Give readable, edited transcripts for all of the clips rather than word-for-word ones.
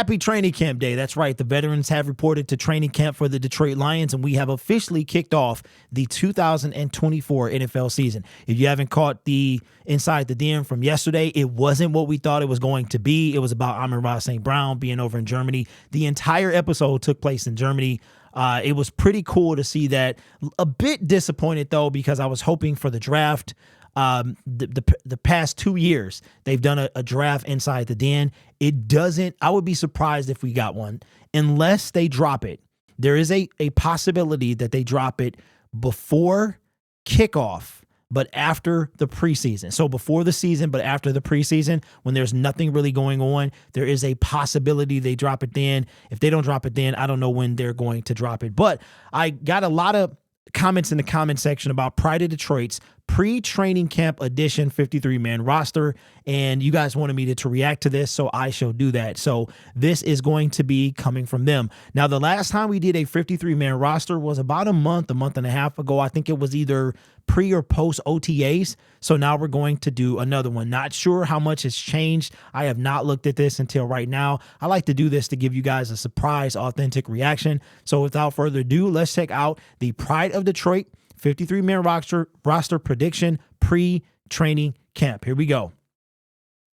Happy training camp day. That's right. The veterans have reported to training camp for the Detroit Lions, and we have officially kicked off the 2024 NFL season. If you haven't caught the Inside the Den from yesterday, it wasn't what we thought it was going to be. It was about Amon-Ra St. Brown being over in Germany. The entire episode took place in Germany. It was pretty cool to see that. A bit disappointed, though, because I was hoping for the draft. The past 2 years, they've done a draft Inside the Den. It doesn't, I would be surprised if we got one unless they drop it. There is a possibility that they drop it before kickoff, but after the preseason. So before the season, but after the preseason, when there's nothing really going on, there is a possibility they drop it then. If they don't drop it then, I don't know when they're going to drop it. But I got a lot of comments in the comment section about Pride of Detroit's pre-training camp edition 53-man roster, and you guys wanted me to react to this, so I shall do that. So this is going to be coming from them. Now, the last time we did a 53-man roster was about a month and a half ago. I think it was either pre or post OTAs. So now we're going to do another one. Not sure how much has changed. I have not looked at this until right now. I like to do this to give you guys a surprise, authentic reaction. So without further ado, let's check out the Pride of Detroit 53-man roster prediction pre-training camp. Here we go.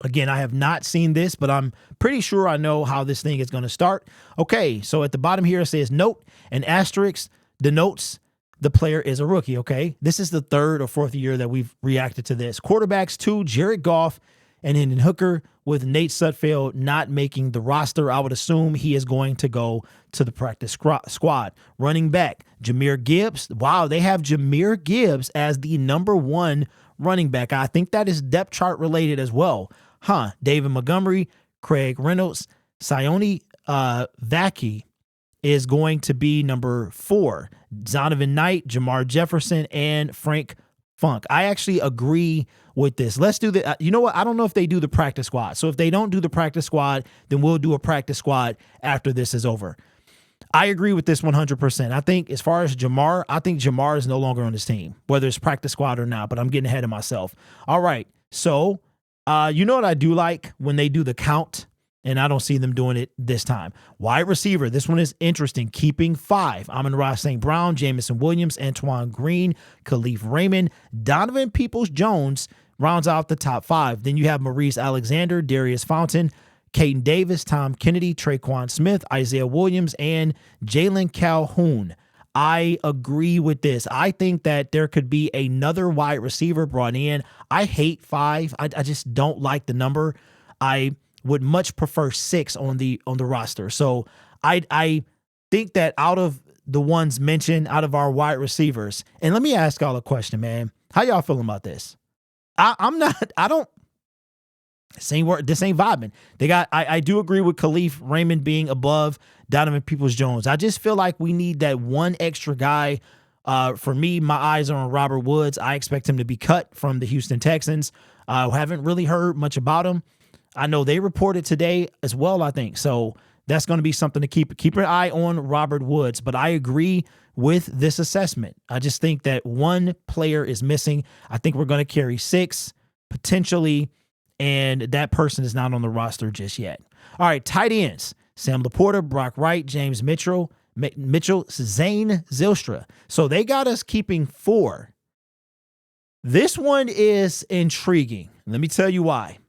Again, I have not seen this, but I'm pretty sure I know how this thing is going to start. Okay, so at the bottom here it says note, and asterisk denotes the player is a rookie, okay? This is the third or fourth year that we've reacted to this. Quarterbacks 2, Jared Goff, and Hendon Hooker, with Nate Sudfeld not making the roster. I would assume he is going to go to the practice squad. Running back, Jahmyr Gibbs. Wow, they have Jahmyr Gibbs as the #1 running back. I think that is depth chart related as well. David Montgomery, Craig Reynolds, Sione Vaki is going to be number 4. Zonovan Knight, Jamar Jefferson, and Frank Funk. I actually agree with this. Let's do the, you know what? I don't know if they do the practice squad. So if they don't do the practice squad, then we'll do a practice squad after this is over. I agree with this 100%. I think as far as Jamar, I think Jamar is no longer on this team, whether it's practice squad or not, but I'm getting ahead of myself. All right. So, you know what I do like when they do the count, and I don't see them doing it this time. Wide receiver, this one is interesting. Keeping 5. Amon-Ra St. Brown, Jamison Williams, Antoine Green, Khalif Raymond, Donovan Peoples-Jones rounds out the top 5. Then you have Maurice Alexander, Darius Fountain, Caden Davis, Tom Kennedy, Traquan Smith, Isaiah Williams, and Jalen Calhoun. I agree with this. I think that there could be another wide receiver brought in. I hate 5. I just don't like the number. I would much prefer 6 on the roster. So I think that out of the ones mentioned, out of our wide receivers, and let me ask y'all a question, man. How y'all feeling about this? This ain't vibing. I do agree with Khalif Raymond being above Donovan Peoples-Jones. I just feel like we need that one extra guy. For me, my eyes are on Robert Woods. I expect him to be cut from the Houston Texans. Haven't really heard much about him. I know they reported today as well, I think. So that's going to be something to keep an eye on Robert Woods. But I agree with this assessment. I just think that one player is missing. I think we're going to carry 6 potentially, and that person is not on the roster just yet. All right, tight ends. Sam Laporta, Brock Wright, James Mitchell, Zane Zylstra. So they got us keeping 4. This one is intriguing. Let me tell you why.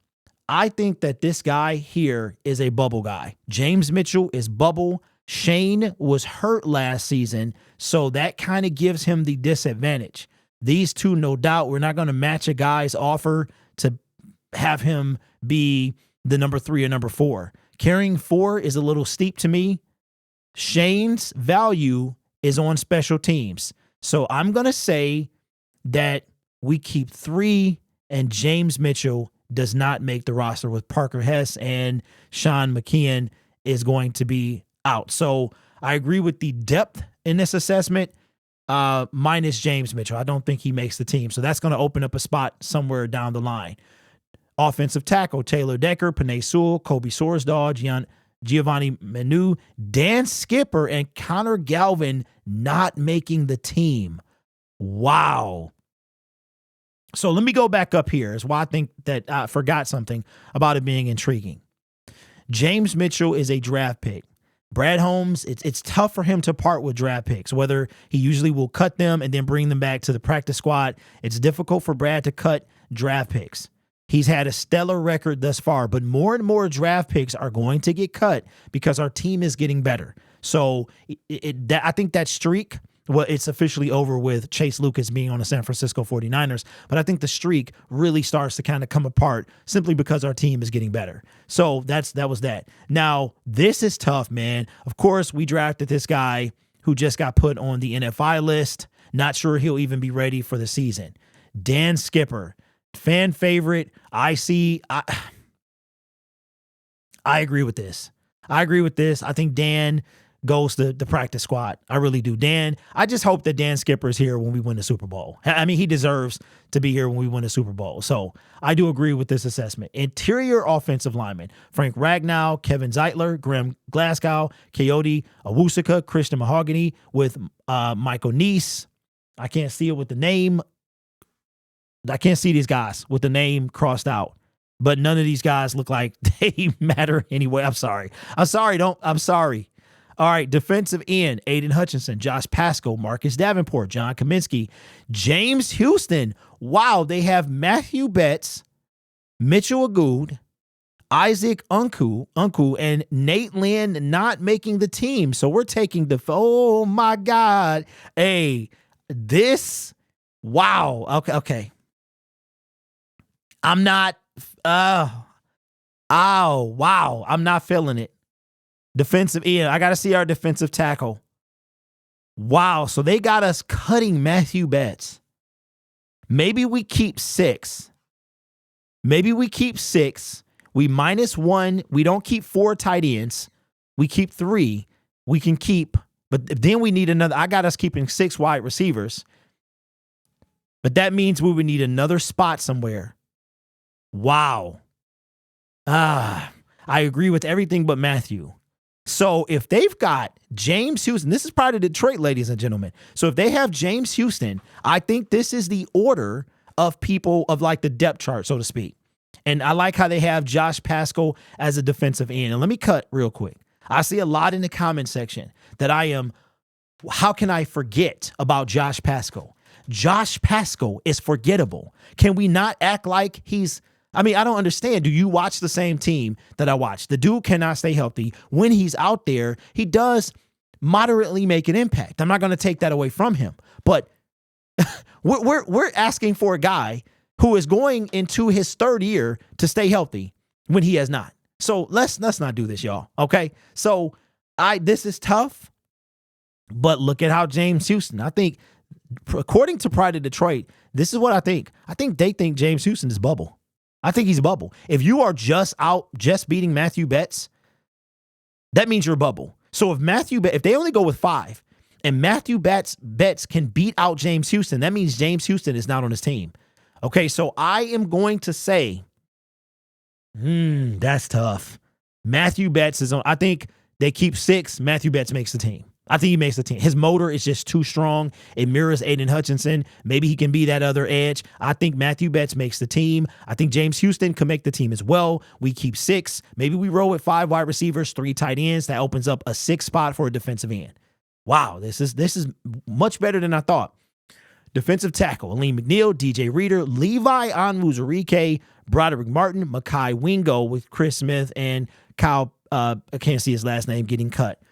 I think that this guy here is a bubble guy. James Mitchell is bubble. Shane was hurt last season, so that kind of gives him the disadvantage. These two, no doubt, we're not going to match a guy's offer to have him be the number 3 or number 4. Carrying 4 is a little steep to me. Shane's value is on special teams. So I'm going to say that we keep 3 and James Mitchell does not make the roster with Parker Hess, and Sean McKeon is going to be out. So I agree with the depth in this assessment, minus James Mitchell. I don't think he makes the team. So that's going to open up a spot somewhere down the line. Offensive tackle, Taylor Decker, Penei Sewell, Kobe Sorsdahl, Giovanni Manu, Dan Skipper, and Connor Galvin not making the team. Wow. So let me go back up here. Is why I think that I forgot something about it being intriguing. James Mitchell is a draft pick. Brad Holmes, it's tough for him to part with draft picks, whether he usually will cut them and then bring them back to the practice squad. It's difficult for Brad to cut draft picks. He's had a stellar record thus far, but more and more draft picks are going to get cut because our team is getting better. So I think that streak, well, it's officially over with Chase Lucas being on the San Francisco 49ers, but I think the streak really starts to kind of come apart simply because our team is getting better. So that was that. Now, this is tough, man. Of course, we drafted this guy who just got put on the NFI list. Not sure he'll even be ready for the season. Dan Skipper, fan favorite. I agree with this. I think Dan goes to the practice squad. I really do. Dan, I just hope that Dan Skipper is here when we win the Super Bowl. I mean, he deserves to be here when we win the Super Bowl. So I do agree with this assessment. Interior offensive linemen: Frank Ragnow, Kevin Zeitler, Graham Glasgow, Coyote Awusika, Christian Mahogany with Michael Neese. I can't see it with the name. I can't see these guys with the name crossed out. But none of these guys look like they matter anyway. I'm sorry. I'm sorry. All right, defensive end: Aiden Hutchinson, Josh Pascal, Marcus Davenport, John Kaminsky, James Houston. Wow, they have Matthew Betts, Mitchell Agood, Isaac Unku, and Nate Lynn not making the team. So we're taking oh my God. Hey, this, wow. Okay. I'm not, wow. I'm not feeling it. Defensive end. I got to see our defensive tackle. Wow. So they got us cutting Matthew Betts. Maybe we keep 6. We -1. We don't keep 4 tight ends. We keep 3. We can keep, but then we need another. I got us keeping 6 wide receivers. But that means we would need another spot somewhere. Wow. I agree with everything but Matthew. So if they've got James Houston, this is part of Detroit, ladies and gentlemen. So if they have James Houston, I think this is the order of people of like the depth chart, so to speak. And I like how they have Josh Pascal as a defensive end. And let me cut real quick. I see a lot in the comment section that how can I forget about Josh Pascal? Josh Pascal is forgettable. Can we not act like I don't understand. Do you watch the same team that I watch? The dude cannot stay healthy. When he's out there, he does moderately make an impact. I'm not going to take that away from him. But we're asking for a guy who is going into his 3rd year to stay healthy when he has not. So let's not do this, y'all. Okay? So this is tough. But look at how James Houston, I think, according to Pride of Detroit, this is what I think. I think they think James Houston is bubble. I think he's a bubble. If you are just beating Matthew Betts, that means you're a bubble. So if they only go with 5 and Matthew Betts can beat out James Houston, that means James Houston is not on his team. Okay, so I am going to say, that's tough. Matthew Betts is on. I think they keep 6. Matthew Betts makes the team. I think he makes the team. His motor is just too strong. It mirrors Aiden Hutchinson. Maybe he can be that other edge. I think Matthew Betts makes the team. I think James Houston can make the team as well. We keep 6. Maybe we roll with 5 wide receivers, 3 tight ends. That opens up a 6th spot for a defensive end. Wow, this is much better than I thought. Defensive tackle: Aleem McNeil, DJ Reader, Levi Onwuzurike, Broderick Martin, Mekhi Wingo with Chris Smith, and Kyle, I can't see his last name, getting cut.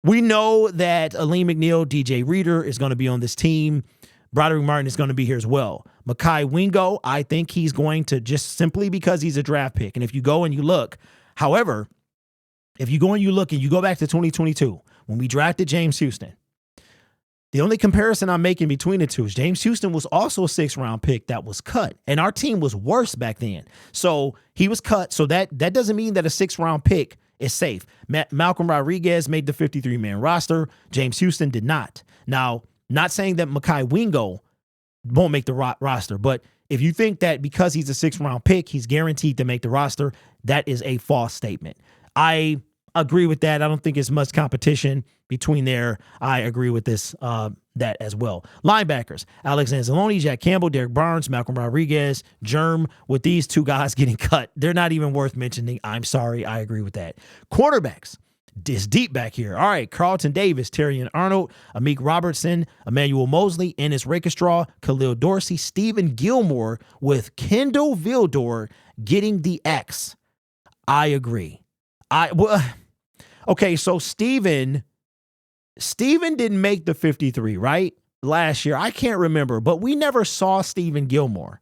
We know that Aleem McNeil, DJ Reader is going to be on this team. Broderick Martin is going to be here as well. Mekhi Wingo, I think he's going to, just simply because he's a draft pick. And if you go and you look, however, if you go and you look and you go back to 2022, when we drafted James Houston, the only comparison I'm making between the two is James Houston was also a 6th-round pick that was cut, and our team was worse back then. So he was cut. So that doesn't mean that a 6th-round pick is safe. Malcolm Rodriguez made the 53-man roster. James Houston did not. Now, not saying that Mekhi Wingo won't make the roster, but if you think that because he's a 6th-round pick, he's guaranteed to make the roster, that is a false statement. I agree with that. I don't think it's much competition between there. I agree with this, that as well. Linebackers, Alex Anzalone, Jack Campbell, Derek Barnes, Malcolm Rodriguez, Germ. With these two guys getting cut, they're not even worth mentioning. I'm sorry. I agree with that. Quarterbacks, it's deep back here. All right, Carlton Davis, Terrion Arnold, Amik Robertson, Emmanuel Mosley, Ennis Rakestraw, Khalil Dorsey, Stephen Gilmore, with Kendall Vildor getting the X. I agree. Okay, so Steven didn't make the 53, right? Last year. I can't remember, but we never saw Stephen Gilmore.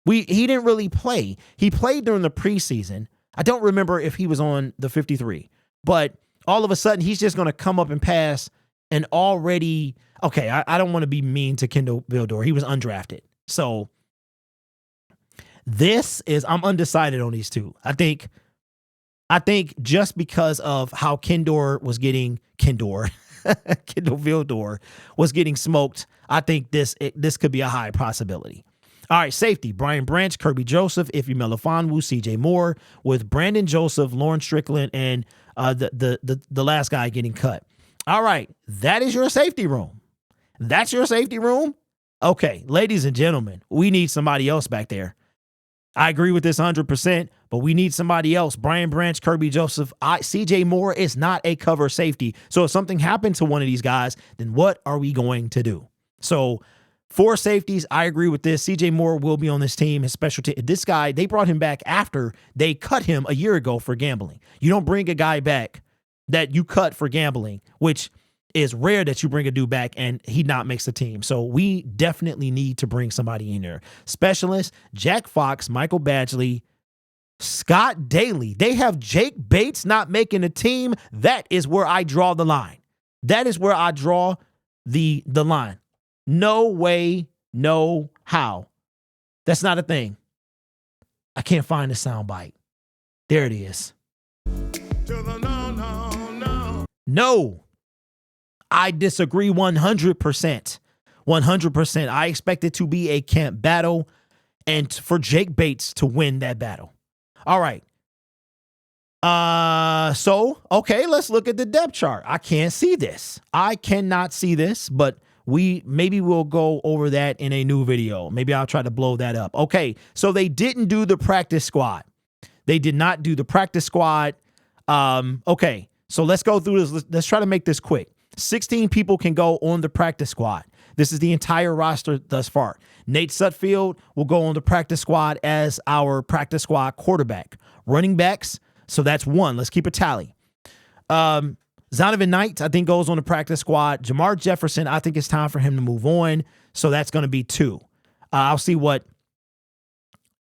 He didn't really play. He played during the preseason. I don't remember if he was on the 53, but all of a sudden he's just going to come up and pass and already, okay, I don't want to be mean to Kendall Vildor. He was undrafted. So I'm undecided on these two. I think just because of how Kendall Vildor was getting smoked, I think this could be a high possibility. All right, safety, Brian Branch, Kirby Joseph, Ife Melifonwu, CJ Moore, with Brandon Joseph, Lauren Strickland, and the last guy getting cut. All right, that is your safety room. That's your safety room? Okay, ladies and gentlemen, we need somebody else back there. I agree with this 100%, but we need somebody else. Brian Branch, Kirby Joseph, CJ Moore is not a cover safety. So if something happened to one of these guys, then what are we going to do? So 4 safeties, I agree with this. CJ Moore will be on this team. His specialty, this guy, they brought him back after they cut him a year ago for gambling. You don't bring a guy back that you cut for gambling, which is rare that you bring a dude back and he not makes the team. So we definitely need to bring somebody in there. Specialists, Jack Fox, Michael Badgley, Scott Daly. They have Jake Bates not making the team. That is where I draw the line. That is where I draw the line. No way, no how. That's not a thing. I can't find the sound bite. There it is. No. I disagree 100%. 100%. I expect it to be a camp battle and for Jake Bates to win that battle. All right. Okay, let's look at the depth chart. I can't see this. I cannot see this, but maybe we'll go over that in a new video. Maybe I'll try to blow that up. Okay, so they didn't do the practice squad. They did not do the practice squad. Okay, so let's go through this. Let's try to make this quick. 16 people can go on the practice squad. This is the entire roster thus far. Nate Sutfield will go on the practice squad as our practice squad quarterback. Running backs, so that's 1. Let's keep a tally. Zonovan Knight, I think, goes on the practice squad. Jamar Jefferson, I think it's time for him to move on. So that's going to be 2. I'll see when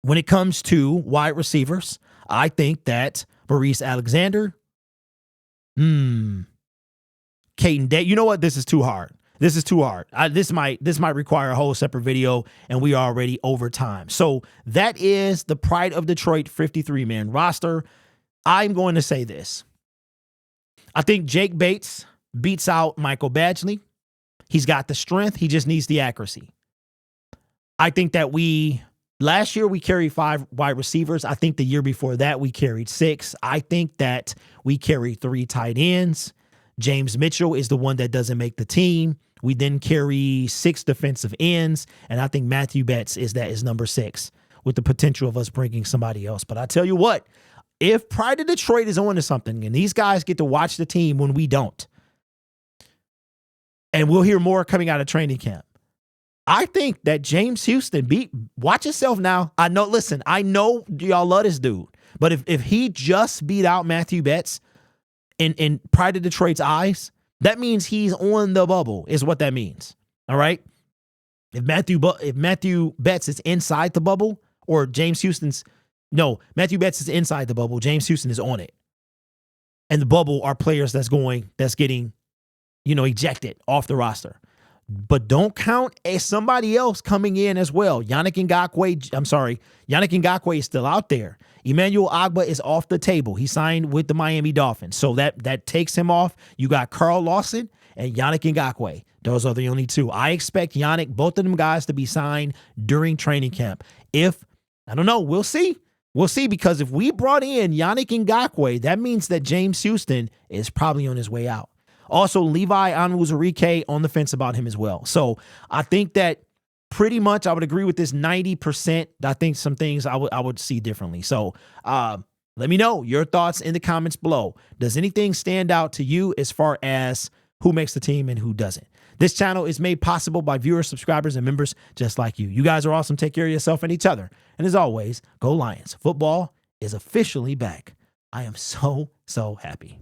it comes to wide receivers, I think that Maurice Alexander, Caden Day. You know what? This is too hard. This is too hard. This might require a whole separate video, and we are already over time. So that is the Pride of Detroit 53-man roster. I'm going to say this. I think Jake Bates beats out Michael Badgley. He's got the strength. He just needs the accuracy. I think that last year we carried 5 wide receivers. I think the year before that we carried 6. I think that we carried 3 tight ends. James Mitchell is the one that doesn't make the team. We then carry 6 defensive ends, and I think Matthew Betts is number 6 with the potential of us bringing somebody else. But I tell you what, if Pride of Detroit is on to something and these guys get to watch the team when we don't, and we'll hear more coming out of training camp, I think that James Houston watch yourself now. I know y'all love this dude, but if he just beat out Matthew Betts in Pride of Detroit's eyes, that means he's on the bubble, is what that means. All right. If Matthew Betts is inside the bubble, or Matthew Betts is inside the bubble, James Houston is on it. And the bubble are players that's getting, ejected off the roster. But don't count somebody else coming in as well. Yannick Ngakoue is still out there. Emmanuel Ogbah is off the table. He signed with the Miami Dolphins. So that takes him off. You got Carl Lawson and Yannick Ngakoue. Those are the only 2. I expect both of them guys to be signed during training camp. I don't know. We'll see. We'll see, because if we brought in Yannick Ngakoue, that means that James Houston is probably on his way out. Also, Levi Onwuzurike on the fence about him as well. So I think that pretty much I would agree with this 90%. I think some things I would see differently. So let me know your thoughts in the comments below. Does anything stand out to you as far as who makes the team and who doesn't? This channel is made possible by viewers, subscribers, and members just like you. You guys are awesome. Take care of yourself and each other. And as always, go Lions. Football is officially back. I am so happy.